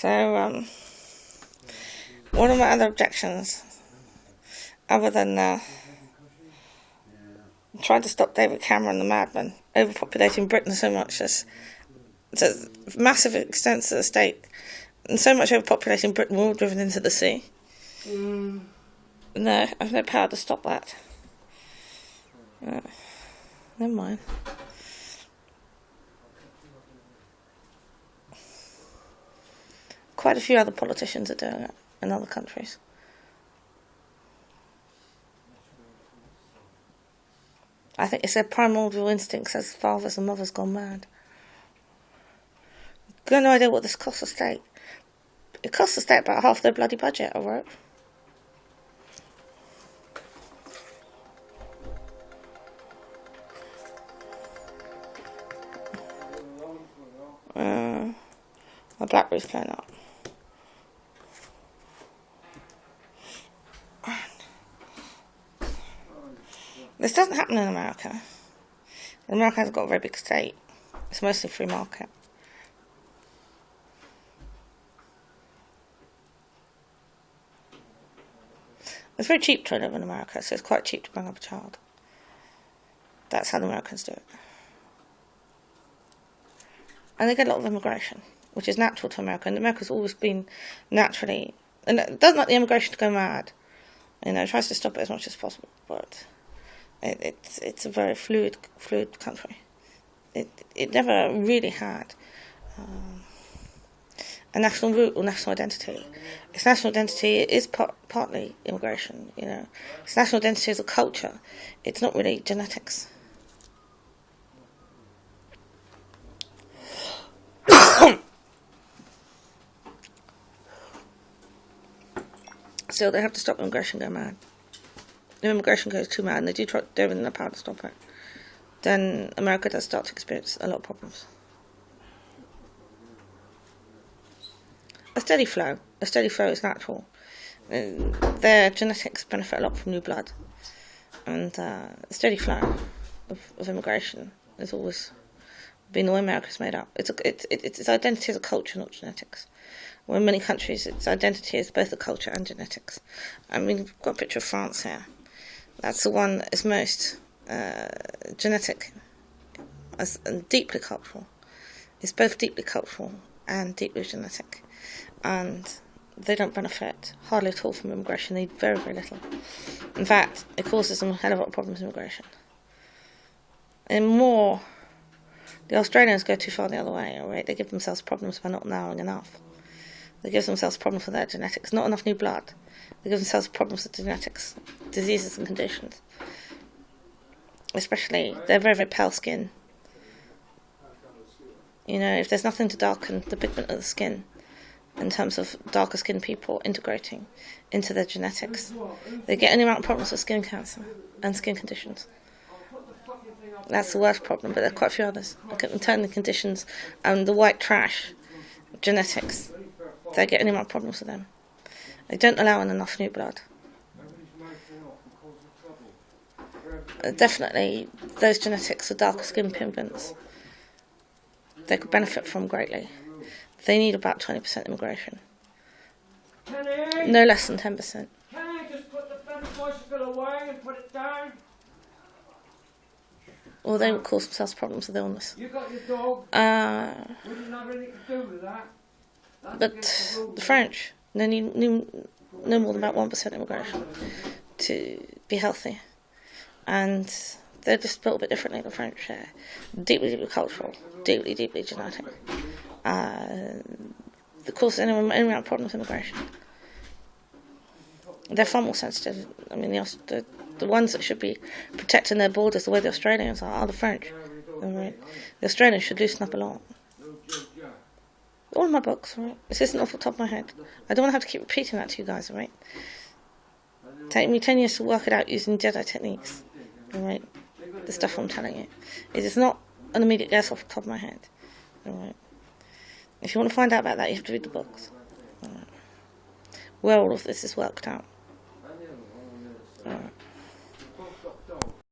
So, one of my other objections, other than trying to stop David Cameron, the madman, overpopulating Britain so much as to massive extents of the state, and so much overpopulating Britain, we're all driven into the sea. No, I've no power to stop that. Never mind. Quite a few other politicians are doing it in other countries. I think it's their primordial instincts as fathers and mothers gone mad. Got no idea what this costs the state. It costs the state about half their bloody budget, I wrote. My BlackBerry's playing up. This doesn't happen in America. America has got a very big state. It's mostly free market. It's very cheap to live in America, so it's quite cheap to bring up a child. That's how the Americans do it. And they get a lot of immigration, which is natural to America. And America's always been naturally... And it doesn't like the immigration to go mad. It tries to stop it as much as possible, but... It's a very fluid country. It never really had a national root or national identity. Its national identity is partly immigration. Its national identity is a culture. It's not really genetics. So they have to stop immigration going mad. If immigration goes too mad and they do try everything in their power to stop it, then America does start to experience a lot of problems. A steady flow is natural. Their genetics benefit a lot from new blood, and a steady flow of immigration has always been the way America's made up. Its identity is a culture, not genetics. Well, in many countries, its identity is both a culture and genetics. I mean, we've got a picture of France here. That's the one that is most genetic and deeply cultural. It's both deeply cultural and deeply genetic. And they don't benefit hardly at all from immigration. They need very, very little. In fact, it causes them a hell of a lot of problems with immigration. And more, the Australians go too far the other way, all right? They give themselves problems by not knowing enough. They give themselves problems with their genetics. Not enough new blood. They give themselves problems with genetics, diseases and conditions. Especially, they're very, very pale skin. If there's nothing to darken the pigment of the skin, in terms of darker skinned people integrating into their genetics, they get any amount of problems with skin cancer and skin conditions. That's the worst problem, but there are quite a few others. Look at maternal conditions and the white trash genetics. They get any amount of problems with them. They don't allow in enough new blood. Definitely, those genetics of darker skin pigments, they could benefit from greatly. They need about 20% immigration. No less than 10%. Can I just put the bicycle away and put it down? Or they would cause themselves problems with illness. You got your dog? We didn't have anything to do with that. But the French, they need no more than about 1% immigration to be healthy. And they're just built a bit differently, the French. Deeply, deeply cultural, deeply, deeply genetic. That causes any amount of problems with immigration. They're far more sensitive. I mean, the ones that should be protecting their borders the way the Australians are the French. Right? The Australians should loosen up a lot. All of my books, right? This isn't off the top of my head. I don't want to have to keep repeating that to you guys, right? Take me 10 years to work it out using Jedi techniques, right? The stuff I'm telling you. It is not an immediate guess off the top of my head, right? If you want to find out about that, you have to read the books. Right? Where all of this is worked out.